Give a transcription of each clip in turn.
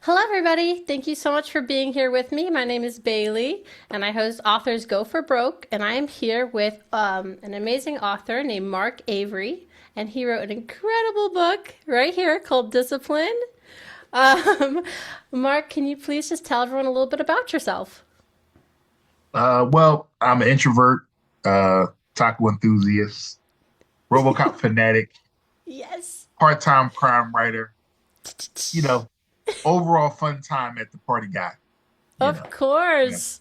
Hello, everybody. Thank you so much for being here with me. My name is Bailey, and I host Authors Go for Broke. And I am here with an amazing author named Marc Avery, and he wrote an incredible book right here called Discipline. Um, Marc, can you please just tell everyone a little bit about yourself? Well, I'm an introvert, uh, taco enthusiast, RoboCop fanatic, Yes. part-time crime writer, you know, overall fun time at the party guy, you Of know. Yeah. course.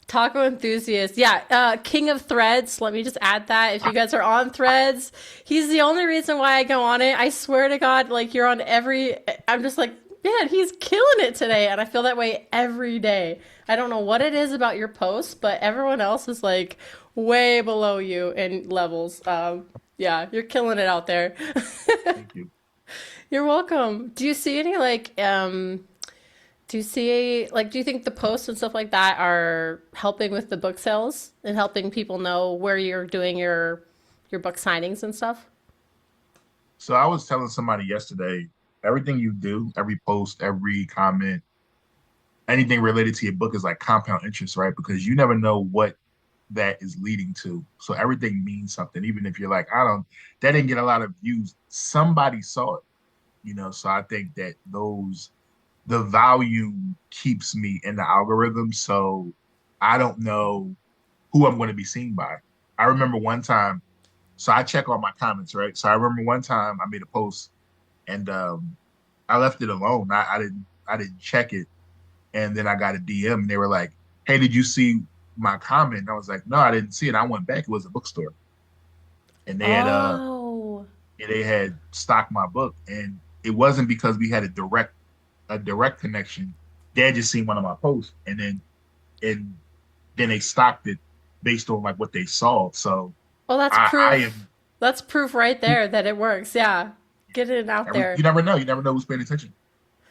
Taco enthusiast. Yeah, King of Threads. Let me just add that. If you guys are on Threads, he's the only reason why I go on it. I swear to God, like you're on every. I'm just like, man, he's killing it today. And I feel that way every day. I don't know what it is about your posts, but everyone else is like way below you in levels. Yeah, you're killing it out there. Thank you. You're welcome. Do you see any do you see do you think the posts and stuff like that are helping with the book sales and helping people know where you're doing your book signings and stuff? So I was telling somebody yesterday, everything you do, every post, every comment, anything related to your book is like compound interest, right? Because you never know what that is leading to. So everything means something, even if you're like, that didn't get a lot of views. Somebody saw it. So I think that the volume keeps me in the algorithm. So I don't know who I'm going to be seen by. I remember one time, so I check all my comments, right? So I remember one time I made a post and I left it alone. I didn't check it. And then I got a DM and they were like, "Hey, did you see my comment?" And I was like, "No, I didn't see it." I went back. It was a bookstore. And Oh. they had stocked my book. And it wasn't because we had a direct connection. They had just seen one of my posts, and then they stocked it based on like what they saw. So Well, that's I proof. am That's proof right there that it works. Yeah. Get it out you there. never know. You never know who's paying attention.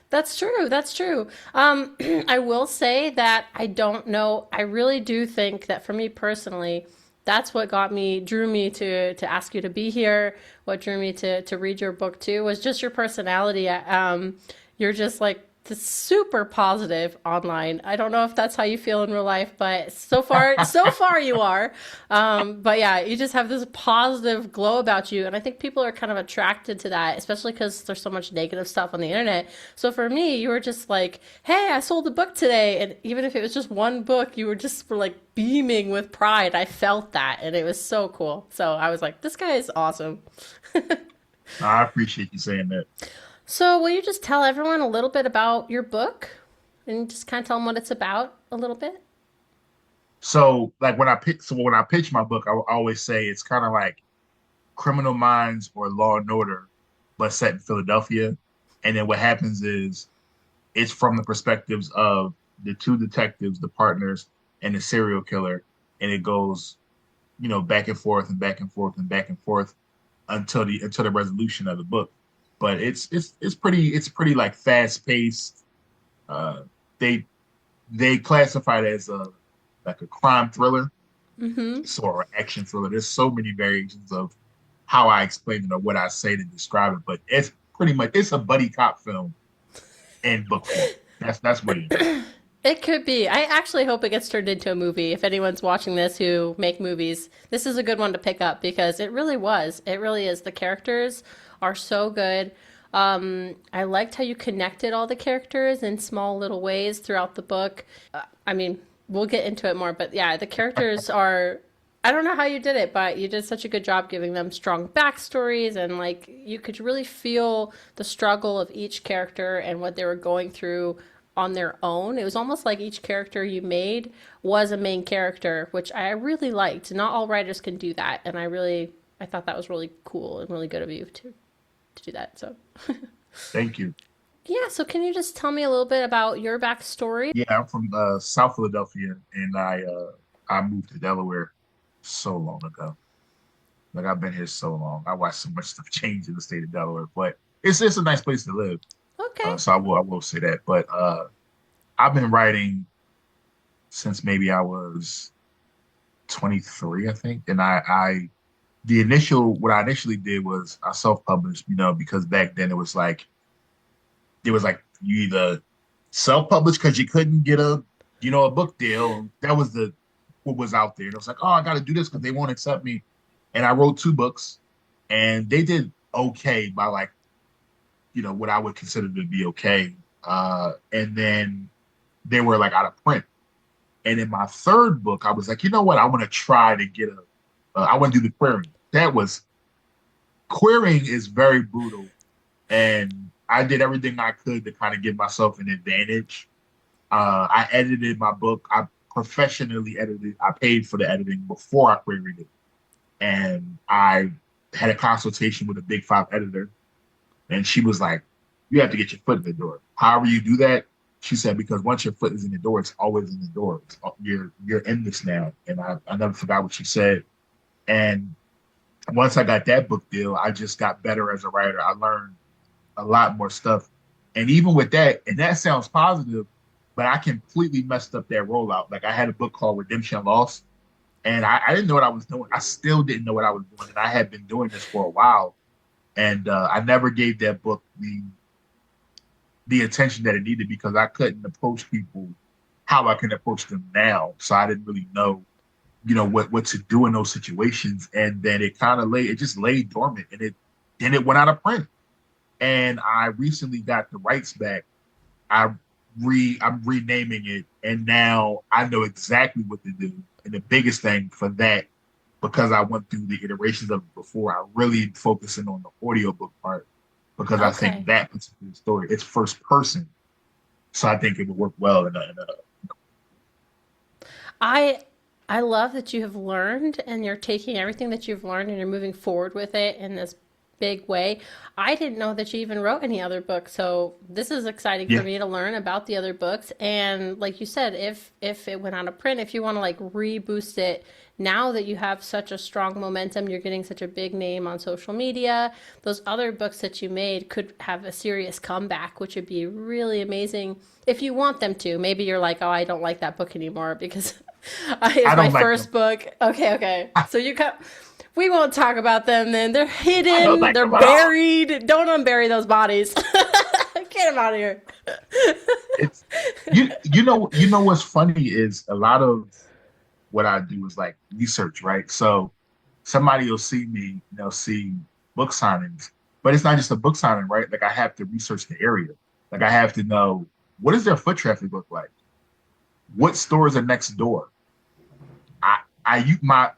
That's true. That's true. I will say that I don't know. I really do think that for me personally, that's what drew me to ask you to be here. What drew me to read your book too was just your personality. You're just like super positive online. I don't know if that's how you feel in real life, but so far you are. But yeah, you just have this positive glow about you, and I think people are kind of attracted to that, especially because there's so much negative stuff on the internet. So for me, you were just like, "Hey, I sold a book today," and even if it was just one book, you were like beaming with pride. I felt that, and it was so cool. So I was like, "This guy is awesome." I appreciate you saying that. So, will you just tell everyone a little bit about your book and just kind of tell them what it's about a little bit? So like when I pitch my book, I will always say it's kind of like Criminal Minds or Law and Order, but set in Philadelphia. And then what happens is it's from the perspectives of the two detectives, the partners, and the serial killer, and it goes, back and forth and back and forth and back and forth until the resolution of the book. But it's pretty like fast paced. Uh, they they classify it as a crime thriller, Mm-hmm. so or action thriller. There's so many variations of how I explain it or what I say to describe it, but it's pretty much it's a buddy cop film in book form. That's what it is. It could be. I actually hope it gets turned into a movie. If anyone's watching this who make movies, this is a good one to pick up because it really was. It really is. The characters are so good. I liked how you connected all the characters in small little ways throughout the book. I mean, we'll get into it more, but yeah, the characters are. I don't know how you did it, but you did such a good job giving them strong backstories and like you could really feel the struggle of each character and what they were going through on their own. It was almost like each character you made was a main character, which I really liked. Not all writers can do that, and I thought that was really cool and really good of you to do that. So Thank you. yeah, so can you just tell me a little bit about your backstory? Yeah, I'm from South Philadelphia, and I moved to Delaware so long ago. Like I've been here so long. I watched so much stuff change in the state of Delaware, but it's a nice place to live. Okay. So I will say that. But I've been writing since maybe I was 23, I think. And what I initially did was I self-published, because back then it was like You either self-publish because you couldn't get a book deal. That was the what was out there. And it was like, oh, I got to do this because they won't accept me. And I wrote two books, and they did okay by like, what I would consider to be okay. And then they were like out of print. And in my third book, I was like, you know what? I want to try to get I want to do the querying. Querying is very brutal. And I did everything I could to kind of give myself an advantage. I edited my book. I professionally edited. I paid for the editing before I queried it. And I had a consultation with a Big Five editor. And she was like, you have to get your foot in the door. However you do that, she said, because once your foot is in the door, it's always in the door. You're in this now. And I never forgot what she said. And once I got that book deal, I just got better as a writer. I learned a lot more stuff. And even with that, and that sounds positive, but I completely messed up that rollout. Like I had a book called Redemption Lost, and I didn't know what I was doing. I still didn't know what I was doing. And I had been doing this for a while. And I never gave that book the attention that it needed because I couldn't approach people how I can approach them now. So I didn't really know, what to do in those situations. And then it just lay dormant, and it went out of print. And I recently got the rights back. I'm renaming it, and now I know exactly what to do. And the biggest thing for that, because I went through the iterations of it before, I really focusing on the audiobook part because I think Okay. that particular story, it's first person. So I think it would work well in a I I love that you have learned and you're taking everything that you've learned and you're moving forward with it in this big way. I didn't know that you even wrote any other books, so this is exciting for yeah. me to learn about the other books. And like you said, if it went out of print, if you want to like reboost it now that you have such a strong momentum, you're getting such a big name on social media, those other books that you made could have a serious comeback, which would be really amazing if you want them to. Maybe you're like, oh, I don't like that book anymore because it's I my don't like first them. book. Okay, okay. So you cut. We won't talk about them then. They're I don't hidden. like They're them at all. buried. Don't unbury those bodies. Get them out of here. It's you know what's funny is a lot of what I do is like research, right? So somebody will see me, and they'll see book signings, but it's not just a book signing, right? Like I have to research the area. Like I have to know what does their foot traffic look like? What stores are next door? I use my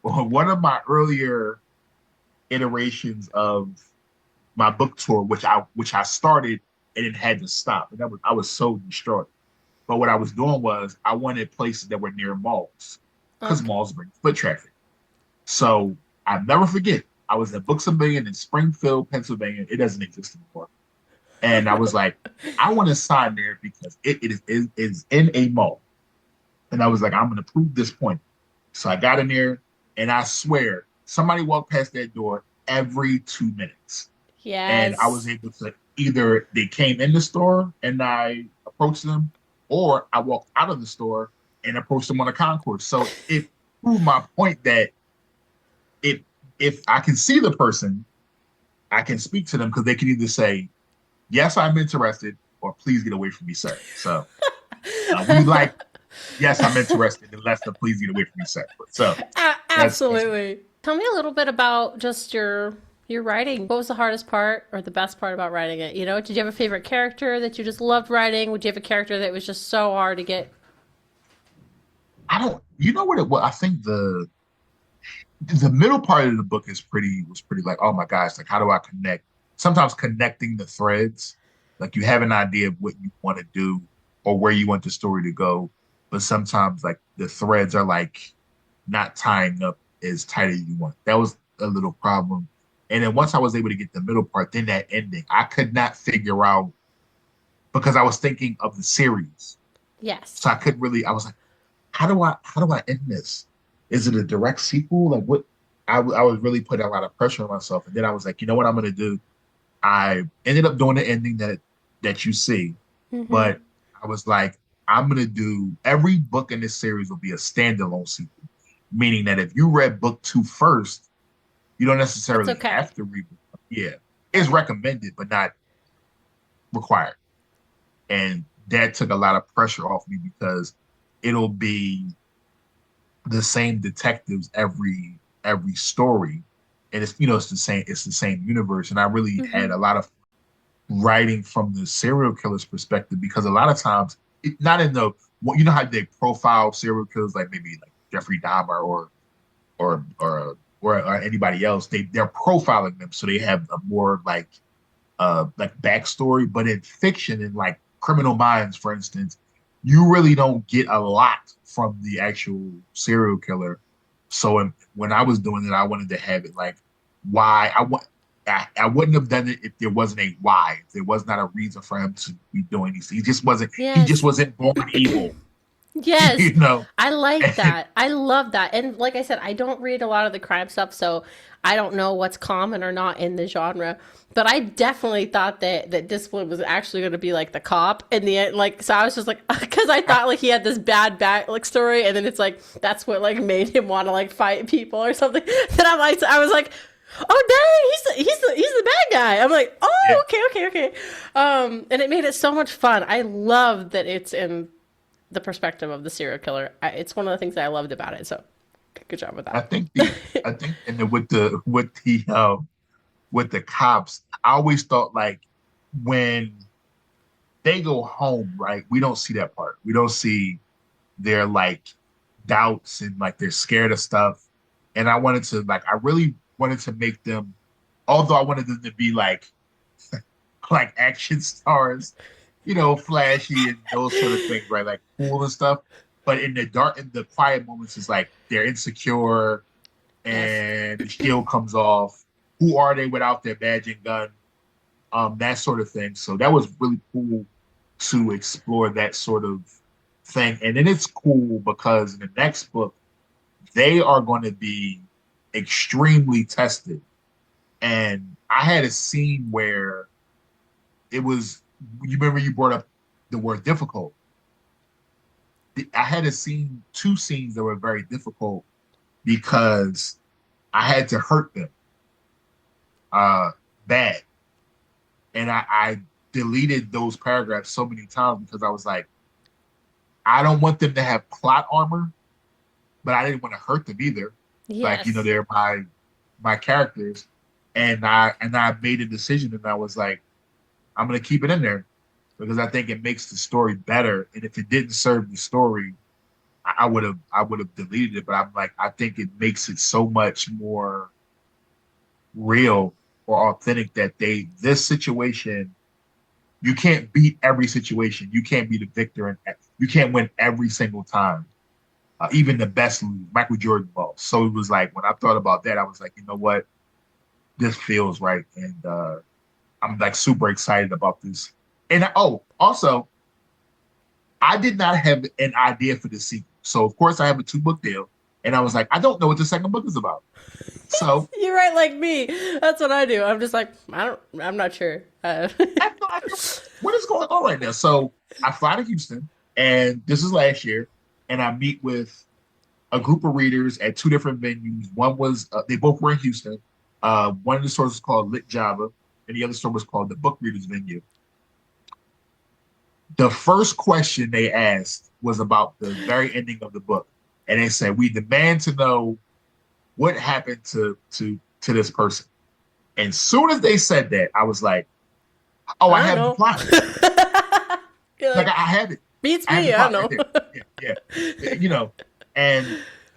one of my earlier iterations of my book tour, which I started and it had to stop, and I was so distraught. But what I was doing was I wanted places that were near malls because Okay. malls bring foot traffic. So I never forget. I was at Books a Million in Springfield, Pennsylvania. It doesn't exist anymore. And I was like, I want to sign there because it is in a mall. And I was like, I'm going to prove this point. So I got in there, and I swear somebody walked past that door every 2 minutes. And I was Yes. able to either they came in the store and I approached them, or I walked out of the store and approached them on the concourse. So it proved my point that if if I can see the person, I can speak to them because they can either say, "Yes, I'm interested," or "Please get away from me, sir." So we like, "Yes, I'm interested," and less than "Please get away from me, sir." So that's Absolutely. Tell me a little bit about just your writing. What was the hardest part or the best part about writing it? Did you have a favorite character that you just loved writing? Would you have a character that was just so hard to get? I don't. You know what it was? I think the middle part of the book was pretty like, oh my gosh, like how do I connect? Sometimes connecting the threads, like you have an idea of what you want to do or where you want the story to go, but sometimes like the threads are like not tying up as tight as you want. That was a little problem. And then once I was able to get the middle part, then that ending, I could not figure out because I was thinking of the series. Yes. So I couldn't really, I was like, how do I end this? Is it a direct sequel? Like what? I was really putting a lot of pressure on myself, and then I was like, you know what I'm gonna do? I ended up doing the ending that you see, Mm-hmm. but I was like, I'm gonna do every book in this series will be a standalone sequel, meaning that if you read book two first, you don't It's necessarily okay. have to read. Yeah, it's recommended, but not required. and that took a lot of pressure off me because it'll be the same detectives every story, and it's the same universe, and I really had Hmm. a lot of writing from the serial killer's perspective because a lot of times, not in the well, you know how they profile serial killers like maybe like Jeffrey Dahmer or or or anybody else. They're profiling them so they have a more like backstory. But in fiction, in like Criminal Minds, for instance, you really don't get a lot from the actual serial killer. So when I was doing it, I wanted to have it like why I wouldn't have done it if there wasn't a why. If there was not a reason for him to be doing these. He just Yes. wasn't born evil, Yes, you know. I like And that. I love that. And like I said, I don't read a lot of the crime stuff, so I don't know what's common or not in the genre. But I definitely thought that this one was actually going to be like the cop in the end. Like, so I was just like, because I thought like he had this bad back like story, and then it's like that's what like made him want to like fight people or something. Then I was like, oh dang, he's the bad guy. I'm like, yeah, oh okay. And it made it so much fun. I love that it's in the perspective of the serial killer. It's one of the things that I loved about it. So, good job with I that. think the I think and then with the cops, I always thought like when they go home, right? We don't see that part. We don't see their like doubts and like they're scared of stuff. And I really wanted to make them, although I wanted them to be like action stars, flashy and those sort of things, right? Like cool and stuff. But in the quiet moments, is like they're insecure Yes. and the shield comes off. Who are they without their badge and gun? That sort of thing. So that was really cool to explore that sort of thing. And then it's cool because in the next book, they are going to be extremely tested. And I had a scene where it was, you remember you brought up the word difficult. I had two scenes that were very difficult because I had to hurt them uh, bad. And I deleted those paragraphs so many times because I was like, I don't want them to have plot armor, but I didn't want to hurt them either. Like, Yes. they're my characters. And I made a decision and I was like, I'm gonna keep it in there because I think it makes the story better. And if it didn't serve the story, I would have deleted it. But I'm like, I think it makes it so much more real or authentic that this situation, you can't beat every situation. You can't be the victor and you can't win every single time. Even the best lose. Michael Jordan lost. So it was like when I thought about that, I was like, you know what? This feels right. And I'm like super excited about this. And also, I did not have an idea for the sequel. So of course I have a 2 book deal. And I was like, I don't know what the second book is about. So You're right, like me. That's what I do. I'm just like, I'm not sure. I have no idea what is going on right now. So I fly to Houston, and this is last year, and I meet with a group of readers at 2 different venues. One was they both were in Houston. One of the stores was called Lit Java, and the other store was called the Book Readers Venue. The first question they asked was about the very ending of the book, and they said, "We demand to know what happened to this person." And soon as they said that, I was like, "Oh, I I don't have the know. plot. You're Like like, I have it. beats I have the me. I don't plot right know. there. Yeah, yeah. And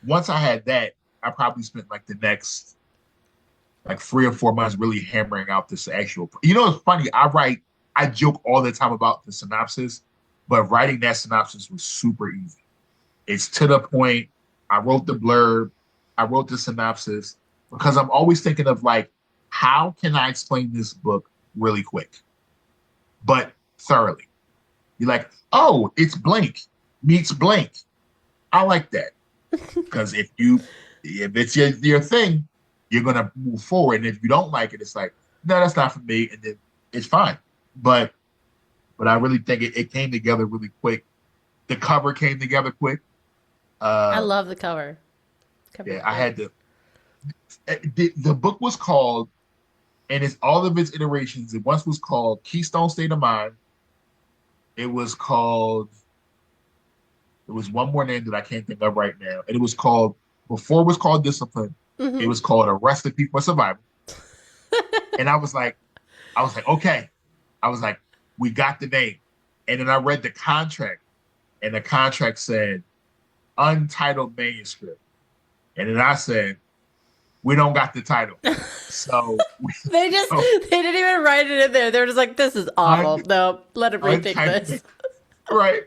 once I had that, I probably spent like the next like 3 or 4 months really hammering out this actual. It's funny. I joke all the time about the synopsis, but writing that synopsis was super easy. It's to the point. I wrote the blurb, I wrote the synopsis because I'm always thinking of like, how can I explain this book really quick, but thoroughly? You're like, oh, it's blank meets blank. I like that because if it's your thing, you're gonna move forward. And if you don't like it, it's like, no, that's not for me, and then it's fine. But I really think it came together really quick. The cover came together quick. I Uh, love the cover. yeah, Cover's I great. had to. The book was called, and it's all of its iterations. It once was called Keystone State of Mind. It was called. It was one more name that I can't think of right now, and it was called before it was called Discipline. It Hmm. was called A Recipe for Survival, and I was like, okay. I was like, we got the name, and then I read the contract, and the contract said untitled manuscript, and then I said, we don't got the title, so so They didn't even write it in there. They were just like, this is awful. un, No, let him rethink untitled, this. right?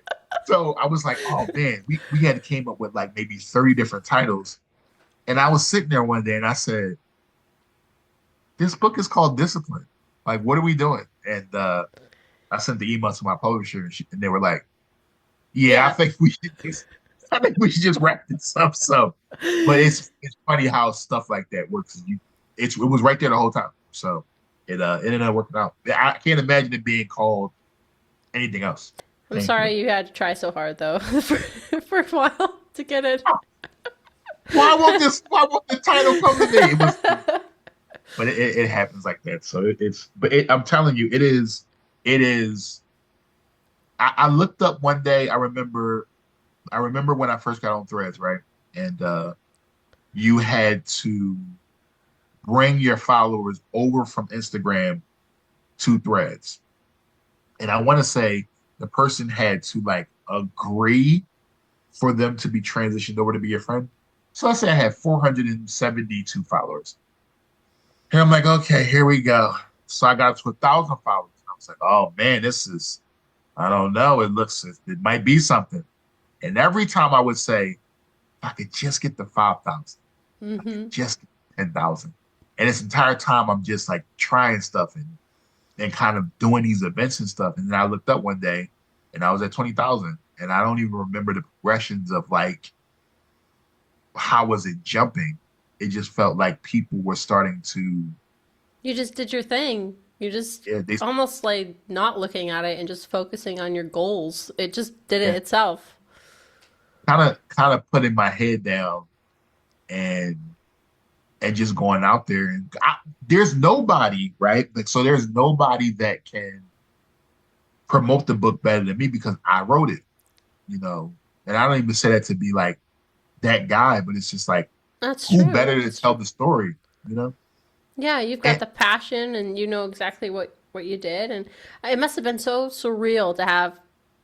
So I was like, oh man, we had came up with like maybe 30 different titles. And I was sitting there one day and I said, this book is called Discipline. Like, what are we doing? And I sent the email to my publisher and they were like, yeah, Yeah. I think we should just wrap this up. So, but it's funny how stuff like that works. It was right there the whole time. So it ended up working out. I can't imagine it being called anything else. I'm Thank you. sorry you had to try so hard though for a while to get it. Why won't the title come to me? But it happens like that. So I'm telling you, it is. I looked up one day. I remember when I first got on Threads, right? And you had to bring your followers over from Instagram to Threads, and I want to say the person had to like agree for them to be transitioned over to be your friend. So I say I had 472 followers. And I'm like, okay, here we go. So I got to 1,000 followers. I was like, oh man, I don't know. It might be something. And every time I would say, if I could just get the 5,000, I could Hmm. just get 10,000. And this entire time, I'm just like trying stuff and kind of doing these events and stuff. And then I looked up one day and I was at 20,000. And I don't even remember the progressions of like, how was it jumping? It just felt like people were starting to, You just did your thing. You just yeah, they, almost like not looking at it and just focusing on your goals. It just did it yeah, itself. kind of putting my head down and just going out there there's nobody right like so there's nobody that can promote the book better than me because I wrote it, and I don't even say that to be like that guy, but it's just like That's who true. better to That's true. tell the story, you know Yeah, you've got and the passion and you know exactly what you did, and it must have been so surreal to have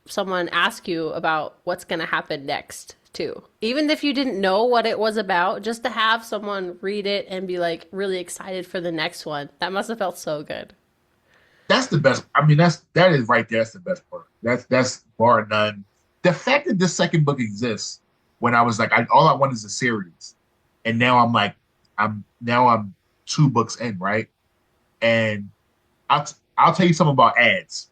someone ask you about what's going to happen next too. Even if you didn't know what it was about, just to have someone read it and be like really excited for the next one. That must have felt so good. that's the best. I mean, that is right there. That's the best part. That's bar none. The fact that this second book exists when I was like, all I want is a series, and now I'm like, I'm 2 books in, right? And I'll tell you something about ads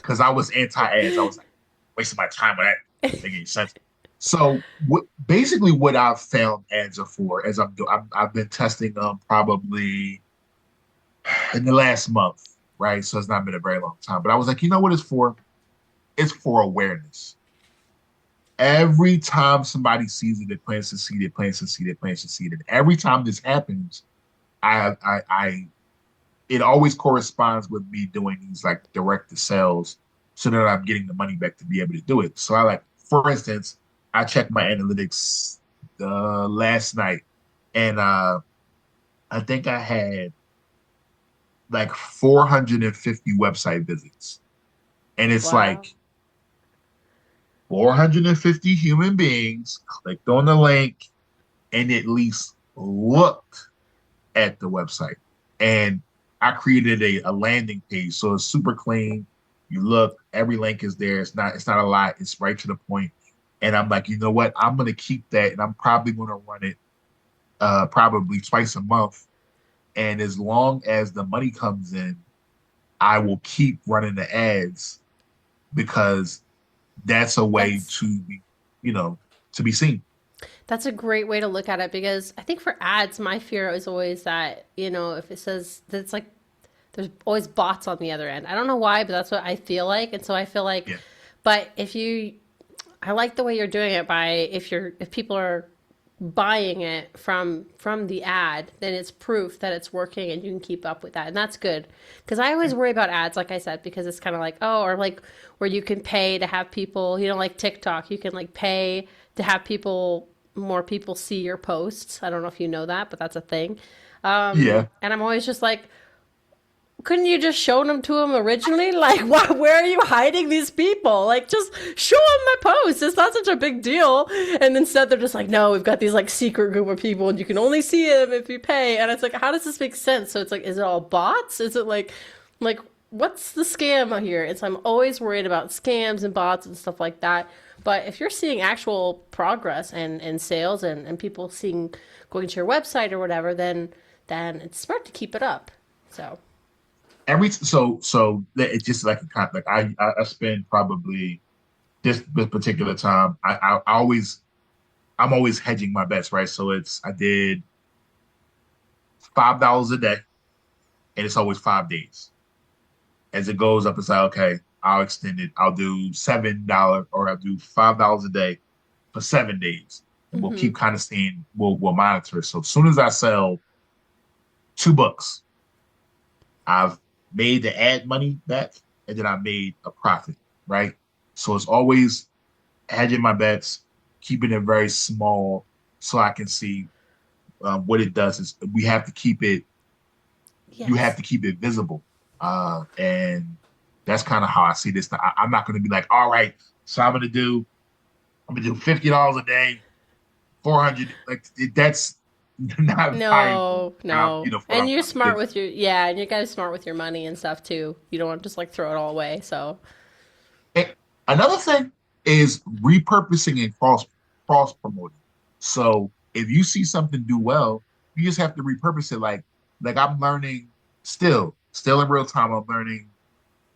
because I was anti-ads. I was like wasting my time with that. Doesn't make any sense. So basically what I've found ads are for, as I've been testing them probably in the last month, right? So it's not been a very long time. But I was like, you know what it's for? It's for awareness. Every time somebody sees it, it plants a seed, it plants a seed, it plants a seed. And every time this happens, I it always corresponds with me doing these like direct to sales so that I'm getting the money back to be able to do it. So I like, for instance, I checked my analytics last night and I think I had like 450 website visits. And it's Wow. like 450 human beings clicked on the link and at least looked at the website. And I created a landing page. So it's super clean. You look, every link is there. It's not a lot. It's right to the point. And I'm like, you know what? I'm gonna keep that and I'm probably gonna run it probably twice a month. And as long as the money comes in, I will keep running the ads because that's a way That's to be, you know, to be seen. That's a great way to look at it because I think for ads, my fear is always that, if it says that it's like there's always bots on the other end. I don't know why, but that's what I feel like. And so I feel like, Yeah. but I like the way you're doing it by if people are buying it from the ad, then it's proof that it's working and you can keep up with that. And that's good. Because I always worry about ads, like I said, because it's kind of like, oh, or like where you can pay to have people, like TikTok, you can like pay to have people, more people see your posts. I don't know if you know that, but that's a thing. Yeah. And I'm always just like, couldn't you just show them to him originally? Like, why, where are you hiding these people? Like, just show them my post. It's not such a big deal. And instead, they're just like, no, we've got these like secret group of people, and you can only see them if you pay. And it's like, how does this make sense? So it's like, is it all bots? Is it like what's the scam here? It's I'm always worried about scams and bots and stuff like that. But if you're seeing actual progress and sales and people seeing going to your website or whatever, then it's smart to keep it up. So. It's just like a like I spend probably this particular time. I'm always hedging my bets, right? So I did $5 a day, and it's always 5 days. As it goes up, it's like, okay, I'll extend it. I'll do $7 or I'll do $5 a day for 7 days, and we'll Mm-hmm. keep kind of seeing. We'll monitor it. So as soon as I sell 2 books, I've made the ad money back, and then I made a profit, right? So it's always hedging my bets, keeping it very small, so I can see what it does. Is we have to keep it. You have Yes. to keep it visible, and that's kind of how I see this. I'm not going to be like, all right, so I'm gonna do $50 a day, 400. Like that's not viable. No, no. For what And I'm you're trying to smart do. with your, yeah, and you guys smart with your money and stuff too. You don't want to just like throw it all away. So, And another thing is repurposing and cross promoting. So if you see something do well, you just have to repurpose it. Like I'm learning still in real time. I'm learning,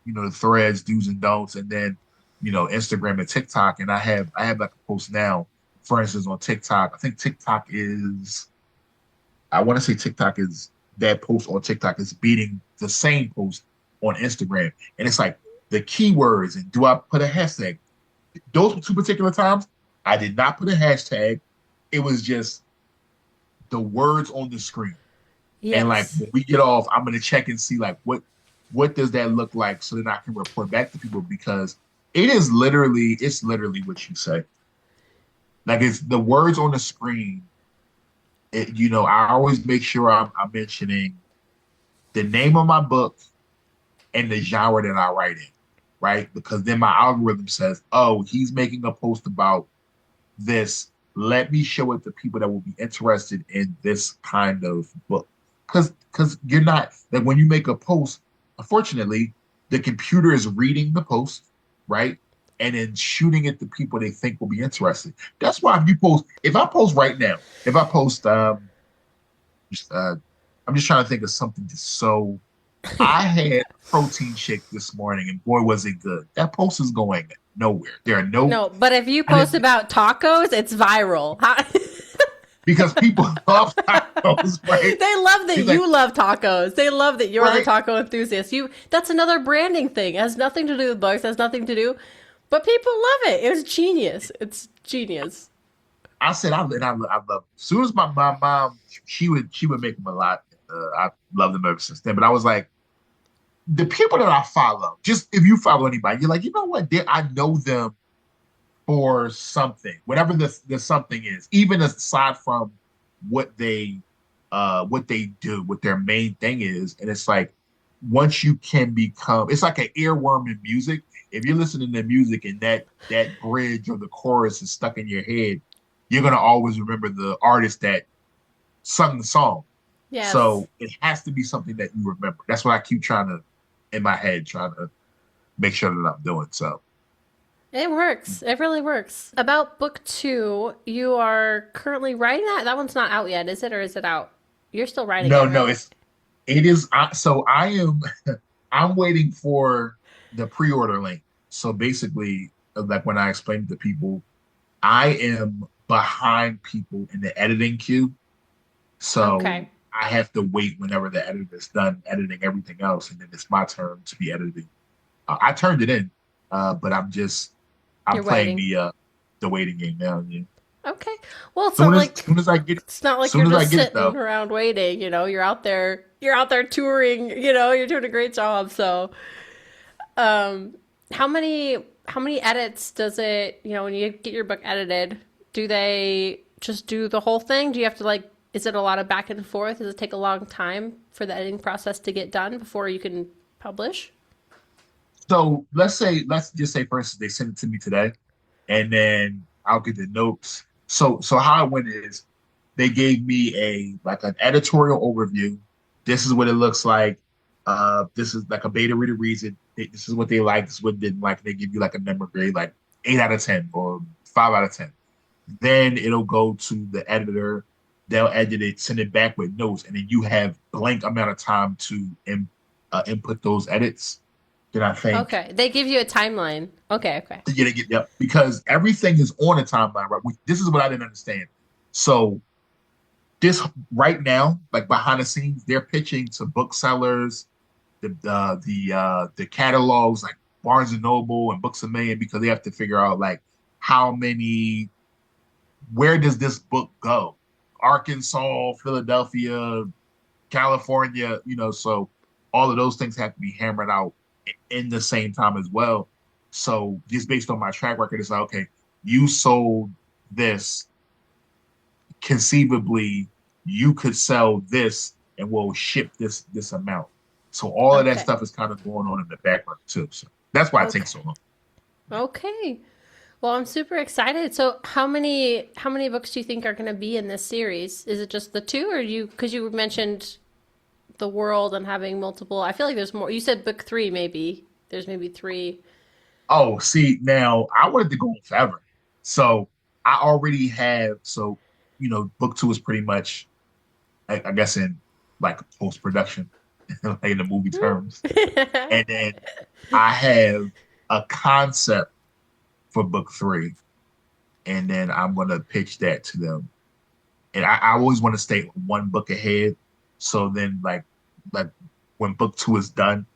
the threads, do's and don'ts, and then Instagram and TikTok. And I have like a post now, for instance, on TikTok. I think TikTok is I want to say TikTok is that post on TikTok is beating the same post on Instagram. And it's like the keywords and do I put a hashtag? Those 2 particular times, I did not put a hashtag. It was just the words on the screen. And like yes. when we get off, I'm gonna check and see like what does that look like so then I can report back to people because it's literally what you say. Like it's the words on the screen. I always make sure I'm mentioning the name of my book and the genre that I write in, right? Because then my algorithm says, oh, he's making a post about this. Let me show it to people that will be interested in this kind of book. Because you're not like when you make a post, unfortunately, the computer is reading the post, right? And then shooting it to people they think will be interested. That's why if I post right now, if I post just, I'm just trying to think of something just so I had a protein shake this morning, and boy, was it good. That post is going nowhere. There are no, No, but if you I post didn't, about tacos, it's viral. because people love tacos, right? They love that It's like, you love tacos. They love that you're the right? taco enthusiast. That's another branding thing. It has nothing to do with books, has nothing to do, but people love it. It was genius. It's genius. I said, I love. As soon as my mom, she would make them a lot. I love them ever since then. But I was like, the people that I follow, just if you follow anybody, you're like, you know what? I know them for something, whatever the something is, even aside from what they what they do, what their main thing is. And it's like once you can become it's like an earworm in music. If you're listening to music and that bridge or the chorus is stuck in your head, you're gonna always remember the artist that sung the song. Yes. So it has to be something that you remember. That's what I keep trying to in my head, trying to make sure that I'm doing. So It works. It really works. About book two, you are currently writing that? That one's not out yet, is it? Or is it out? You're still writing no, it, no, right? it is. So I am. I'm waiting for the pre-order link. So basically, like when I explain to people, I am behind people in the editing queue. So Okay. I have to wait whenever the editor is done editing everything else, and then it's my turn to be editing. I turned it in, but I'm You're playing waiting. the waiting game now. Yeah. Okay. Well, Soon as soon as I get it, it's not like you're soon as I just get it sitting though. around waiting, you're out there touring, you're doing a great job. So, um, how many edits does it, when you get your book edited, do they just do the whole thing? Do you have to like is it a lot of back and forth? Does it take a long time for the editing process to get done before you can publish? So let's just say for instance they send it to me today, and then I'll get the notes. So how it went is they gave me a like an editorial overview. This is what it looks like. This is like a beta reader reads it. This is what they like. This is what they didn't like. They give you like a number grade, like 8 out of 10 or 5 out of 10. Then it'll go to the editor. They'll edit it, send it back with notes, and then you have blank amount of time to input those edits. Then I think Okay. They give you a timeline. Okay, okay. to get yep, because everything is on a timeline, right? This is what I didn't understand. So this right now, like behind the scenes, they're pitching to booksellers, the catalogs like Barnes and Noble and Books a Million because they have to figure out like how many, where does this book go? Arkansas, Philadelphia, California, so all of those things have to be hammered out in the same time as well. So just based on my track record, it's like, okay, you sold this, conceivably, you could sell this and we'll ship this amount. So all of that Okay. stuff is kind of going on in the background too. So that's why it takes so Okay. long. Okay. Well, I'm super excited. So, how many books do you think are going to be in this series? Is it just the two, or you because you mentioned the world and having multiple? I feel like there's more. You said book three, maybe there's maybe three. Oh, see, now I wanted to go on forever. So I already have, so, book two is pretty much, I guess, in like post production, like in the movie terms. And then I have a concept for book three, and then I'm going to pitch that to them. And I always want to stay one book ahead. So then, like when book two is done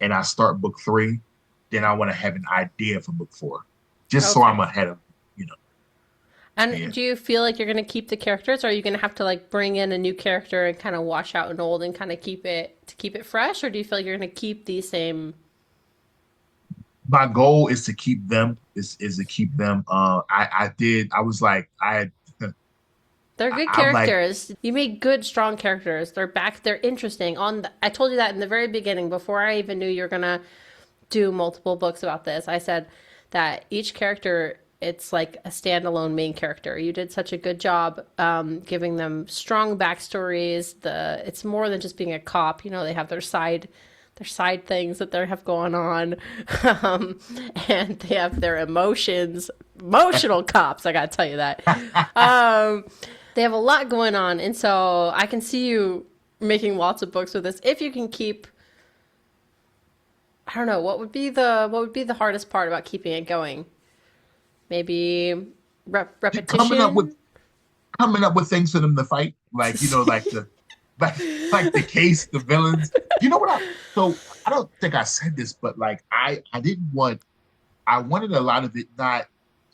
and I start book three, then I want to have an idea for book four, just so I'm Okay. ahead of, you know, And yeah. do you feel like you're going to keep the characters, or are you going to have to like bring in a new character and kind of wash out an old and kind of keep it fresh, or do you feel like you're going to keep the same? My goal is to keep them. Is to keep them. I was like They're good I'm like, characters. You make good, strong characters. They're back. They're interesting. I told you that in the very beginning, before I even knew you're gonna do multiple books about this. I said that each character, it's like a standalone main character. You did such a good job giving them strong backstories. It's more than just being a cop. They have their side things that they have going on, um, and they have their emotions. Emotional cops, I gotta tell you that. Um, they have a lot going on, and so I can see you making lots of books with this if you can keep. I don't know what would be the hardest part about keeping it going. Maybe coming up with repetition. coming up with things for them to fight, like like the like like the case, the villains. You know what? So I don't think I said this, but like I didn't want. I wanted a lot of it not.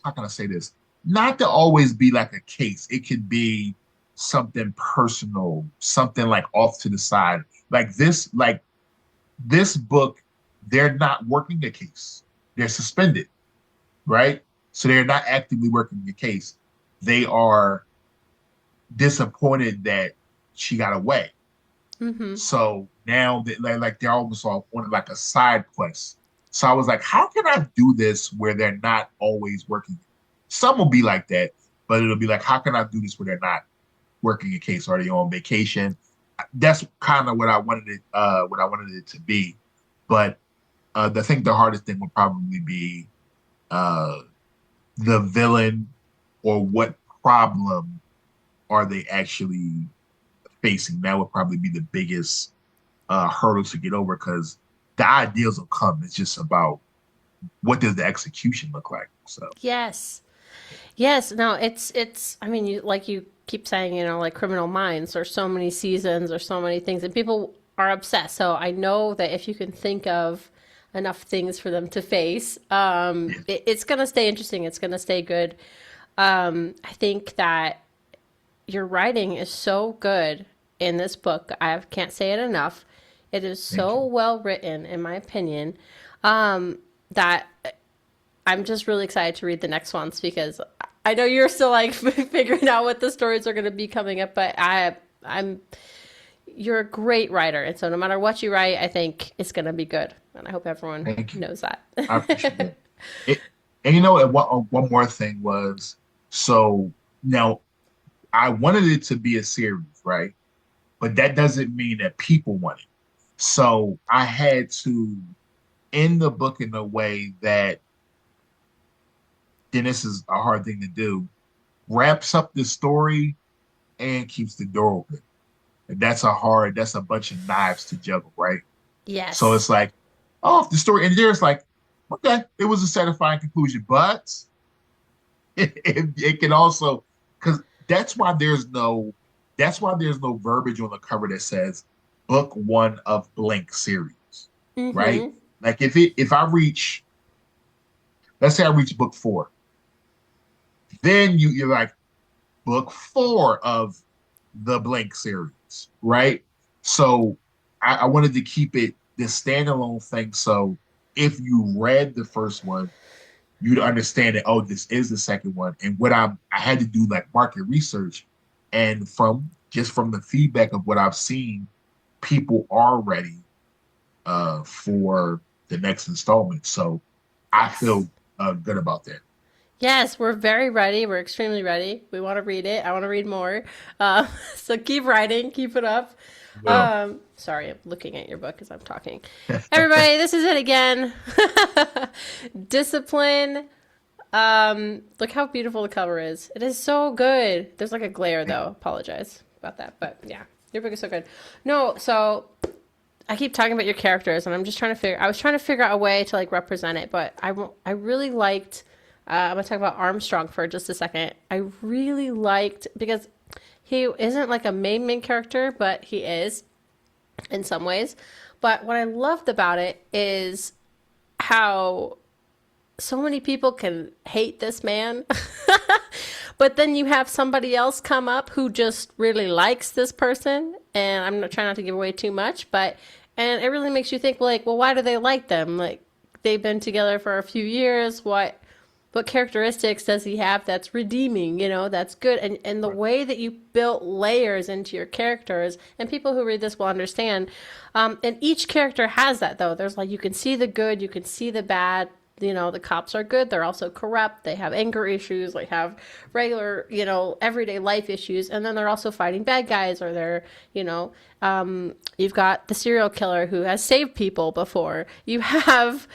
How can I say this? Not to always be like a case. It could be something personal, something like off to the side. Like this book, they're not working a case. They're suspended, right? So they're not actively working the case. They are disappointed that she got away. Mm-hmm. So now like they're almost all on like a side quest. So I was like, how can I do this where they're not always working? Some will be like that, but it'll be like, how can I do this where they're not working a case? Are they on vacation? That's kind of what I wanted it to be. But I think the hardest thing would probably be uh, the villain, or what problem are they actually facing. That would probably be the biggest hurdle to get over because the ideas will come. It's just about what does the execution look like. So Yes. Yes. No. It's. I mean, you keep saying, like Criminal Minds. There's so many seasons. There's so many things, and people are obsessed. So I know that if you can think of enough things for them to face, yeah. it's gonna stay interesting. It's gonna stay good. I think that your writing is so good in this book. I can't say it enough. It is Thank so you. well written, in my opinion, that I'm just really excited to read the next ones because I know you're still like figuring out what the stories are going to be coming up, but I'm you're a great writer, and so no matter what you write, I think it's going to be good, and I hope everyone Thank you. knows that. I appreciate that. It, and you know, and one more thing was, so now I wanted it to be a series, right? But that doesn't mean that people want it. So I had to end the book in a way that, then this is a hard thing to do, wraps up the story and keeps the door open. And that's a bunch of knives to juggle, right? So Yes. it's like, oh, the story, and there's like, okay, it was a satisfying conclusion, but it can also, because that's why there's no verbiage on the cover that says book one of blank series, right? Mm-hmm. Like if I reach, let's say I reach book four, then you're like book four of the blank series, right? So I wanted to keep it this standalone thing. So if you read the first one, you'd understand that, oh, this is the second one. And I had to do like market research, and from the feedback of what I've seen, people are ready for the next installment. So I Yes. feel good about that. Yes, we're very ready. We're extremely ready. We want to read it. I want to read more. Uh, so keep writing, keep it up. Well, Sorry, I'm looking at your book as I'm talking. Everybody, this is it again. Discipline. Look how beautiful the cover is. It is so good. There's like a glare thank though. you. Apologize about that, but yeah, your book is so good. No, so I keep talking about your characters, and I'm just trying to figure. I was trying to figure out a way to like represent it, but I really liked. I'm gonna talk about Armstrong for just a second. I really liked because he isn't like a main character, but he is in some ways. But what I loved about it is how so many people can hate this man. But then you have somebody else come up who just really likes this person, and I'm not trying not to give away too much, but and it really makes you think like, well, why do they like them? Like they've been together for a few years. What characteristics does he have that's redeeming, that's good? And the Right. way that you built layers into your characters, and people who read this will understand. And each character has that though. There's like you can see the good, you can see the bad. The cops are good. They're also corrupt. They have anger issues. They have regular, everyday life issues. And then they're also fighting bad guys, or they're, you've got the serial killer who has saved people before. You have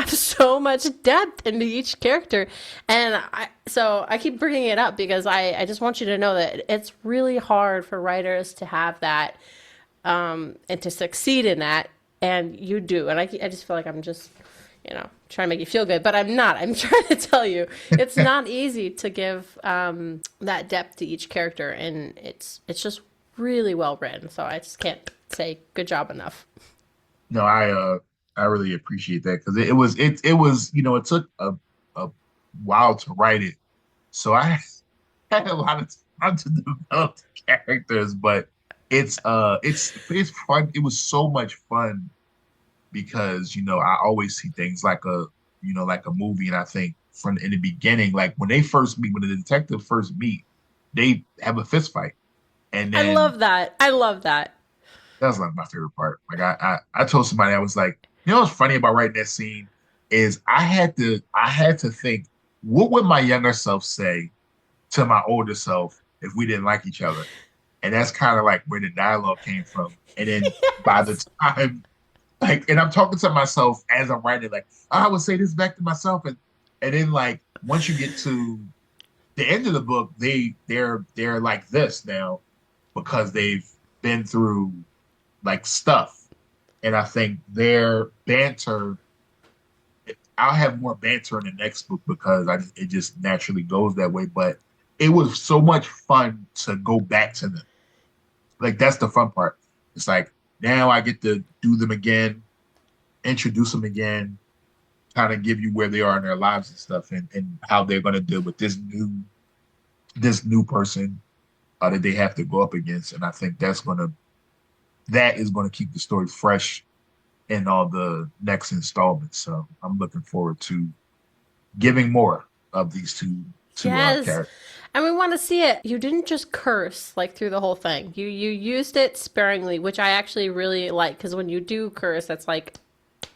so much depth into each character, and I keep bringing it up because I just want you to know that it's really hard for writers to have that, and to succeed in that, and you do. And I just feel like I'm just trying to make you feel good, but I'm not. I'm trying to tell you it's not easy to give that depth to each character, and it's just really well written. So I just can't say good job enough. No, I really appreciate that because it was it took a while to write it, so I had a lot of time to develop the characters, but it's fun. It was so much fun because I always see things like like a movie, and I think from in the beginning, like when the detective first meet, they have a fist fight, and I then love that. I love that. that was like my favorite part. Like I told somebody, I was like, what's funny about writing that scene is I had to think, what would my younger self say to my older self if we didn't like each other? And that's kind of like where the dialogue came from. And then by the Yes. time like, and I'm talking to myself as I'm writing, like, I would say this back to myself, and then like once you get to the end of the book, they're like this now because they've been through like stuff. And I think their banter, I'll have more banter in the next book because it just naturally goes that way. But it was so much fun to go back to them. Like that's the fun part. It's like now I get to do them again, introduce them again, kind of give you where they are in their lives and stuff, and how they're going to deal with this new person that they have to go up against. And I think that is going to keep the story fresh in all the next installments. So I'm looking forward to giving more of these two Yes. characters. And we want to see it. You didn't just curse like through the whole thing. You used it sparingly, which I actually really like because when you do curse, that's like,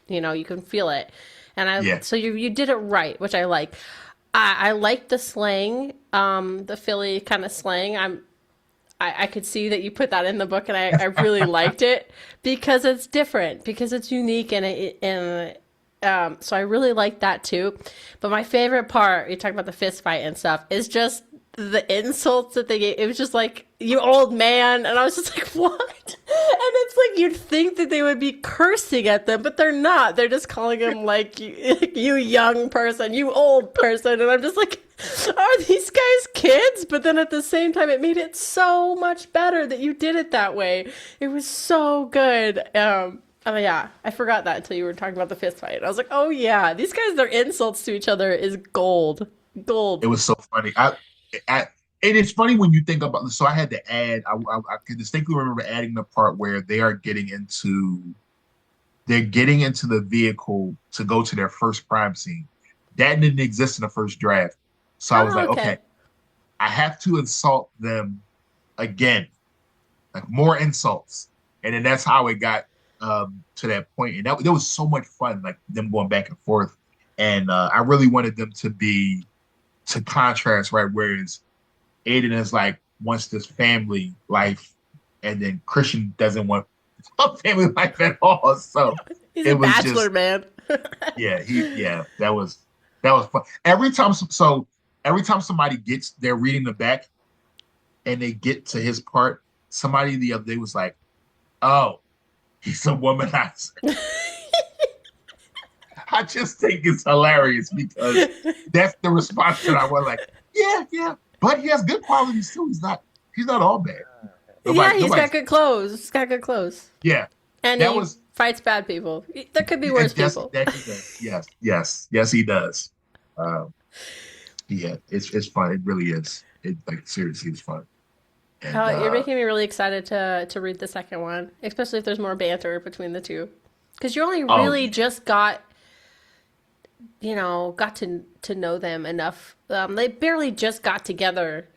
you can feel it. And Yeah, so you did it right, which I like. I like the slang, the Philly kind of slang. I could see that you put that in the book, and I really liked it because it's different, because it's unique, and so I really like that too. But my favorite part, you talk about the fist fight and stuff, is just the insults that they gave. It was just like, you old man. And I was just like, what? And it's like, you'd think that they would be cursing at them, but they're not. They're just calling him like, you young person, you old person. And I'm just like, are these guys kids? But then at the same time, it made it so much better that you did it that way. It was so good. Oh yeah, I forgot that until you were talking about the fist fight. I was like, oh yeah, these guys, their insults to each other is gold. it Gold. was so funny. I it is funny when you think about. So I had to add. I can distinctly remember adding the part where they're getting into the vehicle to go to their first crime scene. That didn't exist in the first draft. So I was Oh, like, okay. okay, I have to insult them again, like more insults, and then that's how it got to that point. And that was so much fun, like them going back and forth. And I really wanted them to contrast, right? Whereas Aiden is like wants this family life, and then Christian doesn't want a family life at all. So He's it a was bachelor, just, man. yeah, that was fun. Every time somebody gets, they're reading the back and they get to his part, somebody the other day was like, "Oh, he's a womanizer." I just think it's hilarious because that's the response that I was like, "Yeah, yeah," but he has good qualities too. He's not all bad. Yeah, he's got Nobody's, good clothes. He's got good clothes. yeah. And That he was, fights bad people. There could be worse and that's people. that he does. Yes, yes, yes, he does. Um, yeah, it's fun. It really is. It, like, seriously, it's fun. And You're making me really excited to read the second one, especially if there's more banter between the two. Because you only oh really yeah, just got to know them enough. They barely just got together,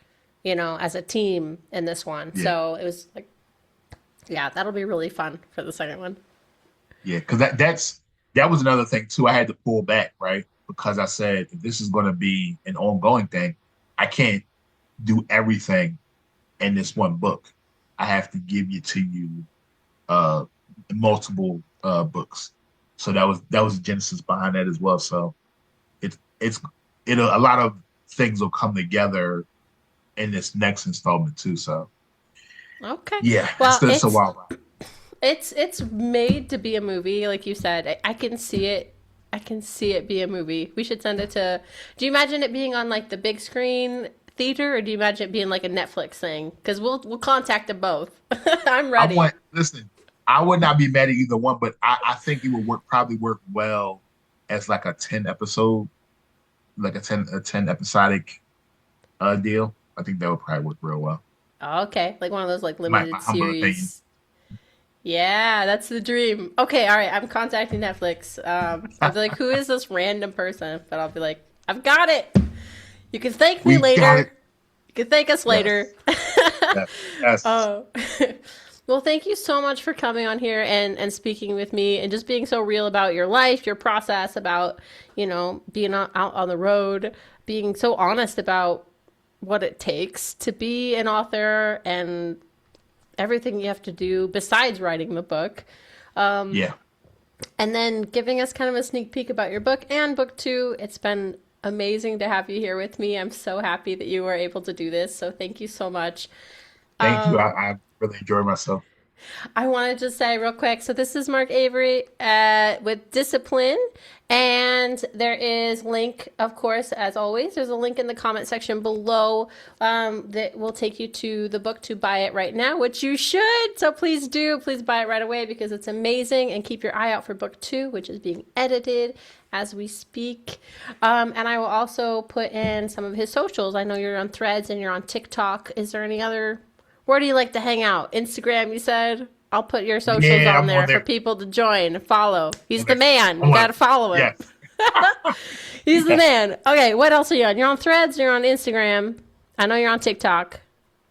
as a team in this one. yeah, So it was like, yeah, that'll be really fun for the second one. yeah. Because that was another thing too. I had to pull back, right? Because I said if this is going to be an ongoing thing, I can't do everything in this one book. I have to give it to you uh multiple books. So that was the genesis behind that as well. So it's a lot of things will come together in this next installment too. So Okay. yeah, Well, it's a wild ride. it's made to be a movie, like you said. I can see it. I can see it be a movie. We should send it to. Do you imagine it being on like the big screen theater, or do you imagine it being like a Netflix thing? Because we'll contact them both. I'm I ready. want listen. I would not be mad at either one, but I think it would probably work well as like a 10 episode, like a ten episodic deal. I think that would probably work real well. Okay, like one of those like My limited humble opinion. series. Yeah, that's the dream. Okay, all right. I'm contacting Netflix. I'll be like, who is this random person? But I'll be like, I've got it. You can thank me We got it. later. You can thank us later. Yes. Yes. Yes. Oh. Well, thank you so much for coming on here and speaking with me and just being so real about your life, your process, about, being out on the road, being so honest about what it takes to be an author and everything you have to do besides writing the book. Yeah. And then giving us kind of a sneak peek about your book and book two. It's been amazing to have you here with me. I'm so happy that you were able to do this. So thank you so much. Thank you. Um, I really enjoyed myself. I wanted to say real quick. So this is Marc Avery with Discipline, and there is link, of course, as always. There's a link in the comment section below that will take you to the book to buy it right now, which you should. So please do, please buy it right away because it's amazing, and keep your eye out for book 2, which is being edited as we speak. And I will also put in some of his socials. I know you're on Threads and you're on TikTok. Is there any other? Where do you like to hang out? Instagram, you said? I'll put your socials Yeah, on I'm on there for there. people to join and follow. He's the Okay. man. I'm You got on. to follow him. Yes. He's the Yes. man. Okay, what else are you on? You're on Threads, you're on Instagram. I know you're on TikTok.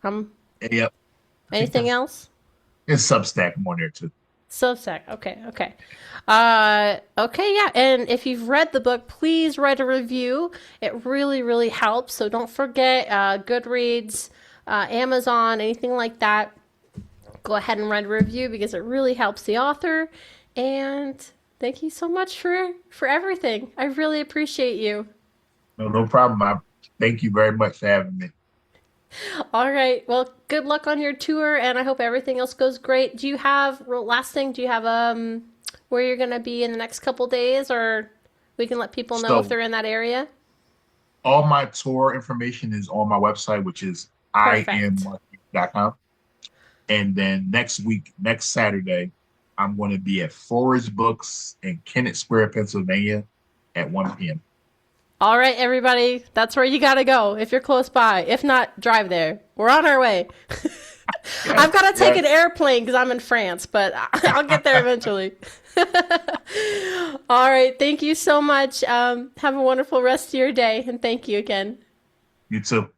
Um, Yep. I think anything else? it's Substack. I'm on there too. Substack. Okay, okay. Okay, yeah. And if you've read the book, please write a review. It really, really helps. So don't forget Goodreads, Amazon, anything like that. Go ahead and write a review because it really helps the author. And thank you so much for everything. I really appreciate you. No, no problem. Thank you very much for having me. All right. Well, good luck on your tour, and I hope everything else goes great. Do you have last thing? Do you have where you're gonna be in the next couple days, or we can let people know if So they're in that area? all my tour information is on my website, which is Perfect. iammarketing.com. And then next week, next Saturday, I'm going to be at Forest Books in Kennett Square, Pennsylvania at 1 p.m. All right, everybody. That's where you gotta go if you're close by. If not, drive there. We're on our way. Yes, I've got to take yes. an airplane because I'm in France, but I'll get there eventually. All right. Thank you so much. Have a wonderful rest of your day, and thank you again. You too.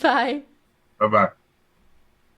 Bye. Bye bye.